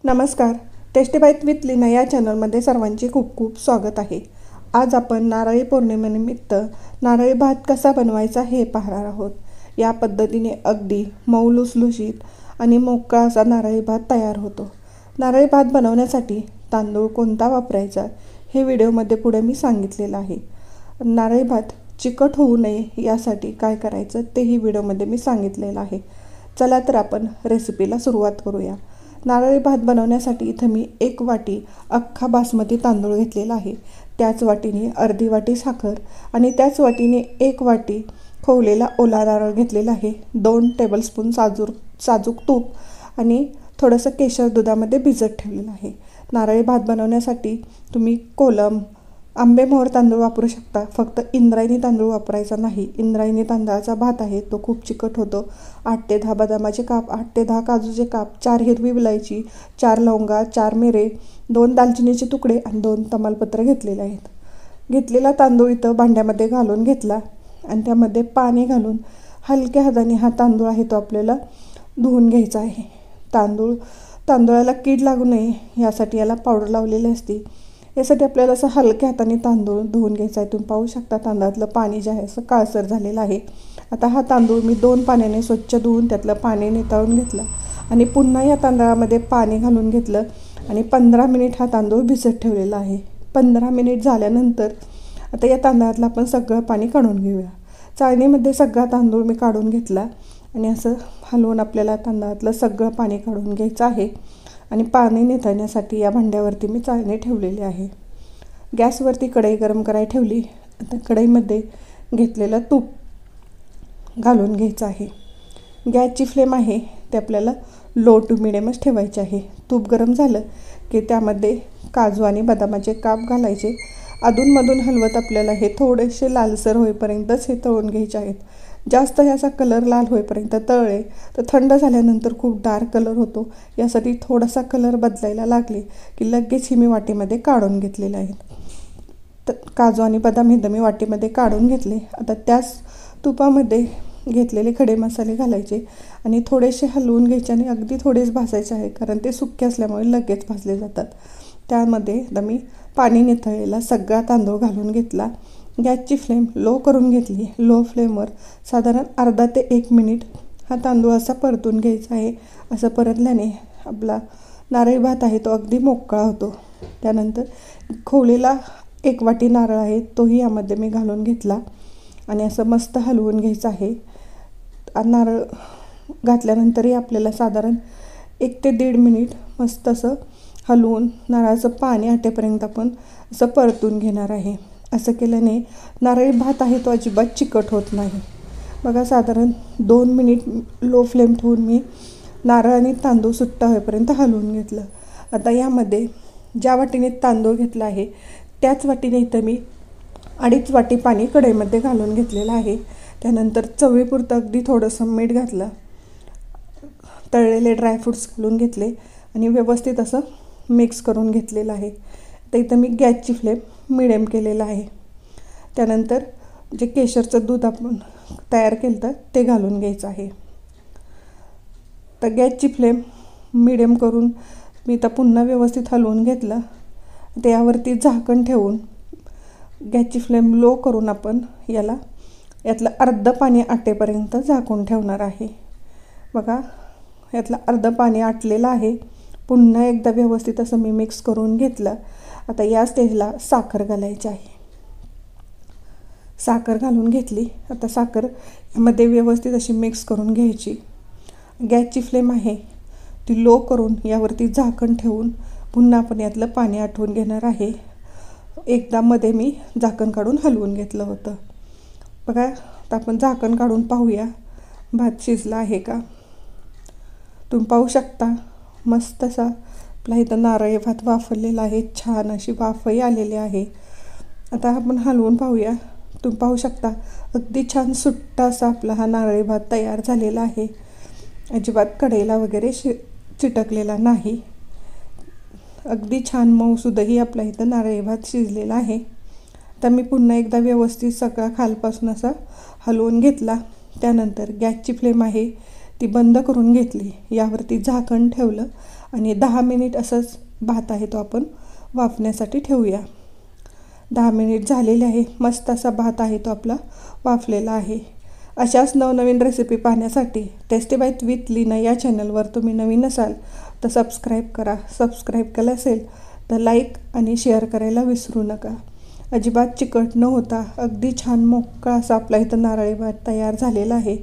नमस्कार. Tasty bite with Leena या चॅनलमध्ये सर्वांचे खूप खूप स्वागत आहे. आज आपण नारळी पौर्णिमेनिमित्त नारळी भात कसा बनवायचा हे पाहणार आहोत. या पद्धतीने अगदी मऊ लुसलुशीत आणि मोकळा असा नारळी भात तयार होतो. नारळी भात बनवण्यासाठी तांदूळ कोणता वापरायचा हे व्हिडिओमध्ये पुढे मी सांगितलेलं आहे. नारळी भात चिकट होऊ नये यासाठी काय करायचं तेही व्हिडिओमध्ये मी सांगितलेलं आहे. चला तर आपण रेसिपीला सुरुवात करूया. नारळी भात बनवण्यासाठी इथं मी 1 वाटी अख्खा बासमती तांदूळ घेतलेला आहे. त्याच वाटीने अर्धी वाटी साखर आणि त्याच वाटीने 1 वाटी खोवलेला ओला नारळ घेतलेला आहे. 2 टेबलस्पून साजूक तूप आणि थोडंसं केशर दुधामध्ये भिजत ठेवलेलं आहे. नारळी भात बनवण्यासाठी तुम्ही कोलम आंबेमोहर तांदूळ वापरू शकता. फक्त इंद्रायणी तांदूळ वापरायचा नाही. इंद्रायणी तांदळाचा भात आहे तो खूप चिकट होतो. 8 ते 10 बदामाचे काप, 8 ते 10 काजूचे काप, 4 हिरवी विलायची, 4 लवंगा, 4 मिरे, 2 दालचिनीचे तुकडे आणि 2 तमालपत्र घेतलेले आहेत. घेतलेला तांदूळ इथं भांड्यामध्ये घालून घेतला आणि त्यामध्ये पाणी घालून हलक्या हाताने हा तांदूळ आहे तो आपल्याला धुवून घ्यायचा आहे. तांदूळाला कीड लागू नये यासाठी याला पावडर लावलेली असते. यासाठी आपल्याला असं हलक्या हाताने तांदूळ धुवून घ्यायचा आहे. तुम्ही पाहू शकता तांदळातलं पाणी जे आहे असं काळसर झालेलं आहे. आता हा तांदूळ मी 2 पाण्याने स्वच्छ धुवून त्यातलं पाणी निथळून घेतलं आणि पुन्हा या तांदळामध्ये पाणी घालून घेतलं आणि 15 मिनिट हा तांदूळ भिजत ठेवलेला आहे. 15 मिनिट झाल्यानंतर आता या तांदळातलं आपण सगळं पाणी काढून घेऊया. चाळणीमध्ये सगळा तांदूळ मी काढून घेतला आणि असं हलवून आपल्याला तांदळातलं सगळं पाणी काढून घ्यायचं आहे. आणि पाणी निथळण्यासाठी या भांड्यावरती मी चाळणी ठेवलेली आहे. गॅसवरती कढई गरम करायला ठेवली. आता कढईमध्ये घेतलेलं तूप घालून घ्यायचं आहे. गॅसची फ्लेम आहे ते आपल्याला लो टू मिडियमच ठेवायचे आहे. तूप गरम झालं की त्यामध्ये काजू आणि बदामाचे काप घालायचे. अधूनमधून हलवत आपल्याला हे थोडेसे लालसर होईपर्यंतच हे तळून घ्यायचे आहेत. जास्त याचा कलर लाल होईपर्यंत तळले तर थंड झाल्यानंतर खूप डार्क कलर होतो. यासाठी थोडासा कलर बदलायला लागले की लगेच ही मी वाटीमध्ये काढून घेतलेले आहेत. तर काजू आणि बदाम हे मी वाटीमध्ये काढून घेतले. आता त्याच तुपामध्ये घेतलेले खडे मसाले घालायचे आणि थोडेसे हलवून घ्यायचे आणि अगदी थोडेच भाजायचे आहे कारण ते सुके असल्यामुळे लगेच भाजले जातात. त्यामध्ये आता मी पाणी निथळलेला सगळा तांदूळ घालून घेतला. गॅसची फ्लेम लो करून घेतली. लो फ्लेमवर साधारण अर्धा ते 1 मिनिट हा तांदूळ असा परतून घ्यायचा आहे. असं परतल्याने आपला नारळी भात आहे तो अगदी मोकळा होतो. त्यानंतर खोवलेला 1 वाटी नारळ आहे तोही यामध्ये मी घालून घेतला आणि असं मस्त हलवून घ्यायचं आहे. नारळ घातल्यानंतरही आपल्याला साधारण 1 ते 1.5 मिनिट मस्त असं हलवून नारळाचं पाणी आटेपर्यंत आपण असं परतून घेणार आहे. असं केल्याने नारळी भात आहे तो अजिबात चिकट होत नाही. बघा साधारण 2 मिनिट लो फ्लेम ठेवून मी नारळ आणि तांदूळ सुट्टा होईपर्यंत हलवून घेतलं. आता यामध्ये ज्या वाटीने तांदूळ घेतला आहे त्याच वाटीने इथं मी 2.5 वाटी पाणी कढईमध्ये घालून घेतलेलं आहे. त्यानंतर चवीपुरतं अगदी थोडंसं मीठ घातलं. तळलेले ड्रायफ्रूट्स घालून घेतले आणि व्यवस्थित असं मिक्स करून घेतलेलं आहे. तर इथं मी गॅसची फ्लेम मिडियम केलेलं आहे. त्यानंतर जे केशरचं दूध आपण तयार केलं तर ते घालून घ्यायचं आहे. तर गॅसची फ्लेम मिडियम करून मी तर पुन्हा व्यवस्थित हलवून घेतलं. त्यावरती झाकण ठेवून गॅसची फ्लेम लो करून आपण यातलं अर्धं पाणी आटेपर्यंत झाकून ठेवणार आहे. बघा यातलं अर्धं पाणी आटलेलं आहे. पुन्हा एकदा व्यवस्थित असं मी मिक्स करून घेतलं. आता या स्टेजला साखर घालायची आहे. साखर घालून घेतली. आता साखर यामध्ये व्यवस्थित अशी मिक्स करून घ्यायची. गॅसची फ्लेम आहे ती लो करून यावरती झाकण ठेवून पुन्हा आपण यातलं पाणी आटवून घेणार आहे. एकदा मध्ये मी झाकण काढून हलवून घेतलं होतं. बघा आता आपण झाकण काढून पाहूया भात शिजला आहे का. तुम्ही पाहू शकता मस्त असा आपला इथं नारळी भात वाफरलेला आहे. छान अशी वाफही आलेली आहे. आता आपण हलवून पाहूया. तुम्ही पाहू शकता अगदी छान सुट्टा असा आपला हा नारळी भात तयार झालेला आहे. अजिबात कढईला वगैरे चिटकलेला नाही. अगदी छान मऊसुद्धाही आपला इथं नारळी भात शिजलेला आहे. तर मी पुन्हा एकदा व्यवस्थित सगळा खालपासून असा हलवून घेतला. त्यानंतर गॅसची फ्लेम आहे ती बंद करून घेतली. यावरती झाकण ठेवलं आणि 10 मिनिट असंच भात आहे तो आपण वाफण्यासाठी ठेवूया. 10 मिनिट झालेले आहे. मस्त असा भात आहे तो आपला वाफलेला आहे. अशाच नवनवीन रेसिपी पाहण्यासाठी टेस्टी बाईट विथ लीना या चॅनलवर तुम्ही नवीन असाल तर सबस्क्राईब करा. सबस्क्राईब केलं असेल तर लाईक आणि शेअर करायला विसरू नका. अजिबात चिकट न होता अगदी छान मोकळा असा आपला इथं नारळी भात तयार झालेला आहे.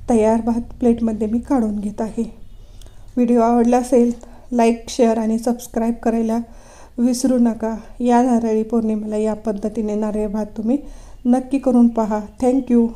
तयार भात प्लेटमध्ये मी काढून घेत आहे. व्हिडिओ आवडला असेल लाईक, शेअर आणि सबस्क्राईब करायला विसरू नका. या नारळी पौर्णिमेला या पद्धतीने नारळी भात तुम्ही नक्की करून पहा. थँक्यू.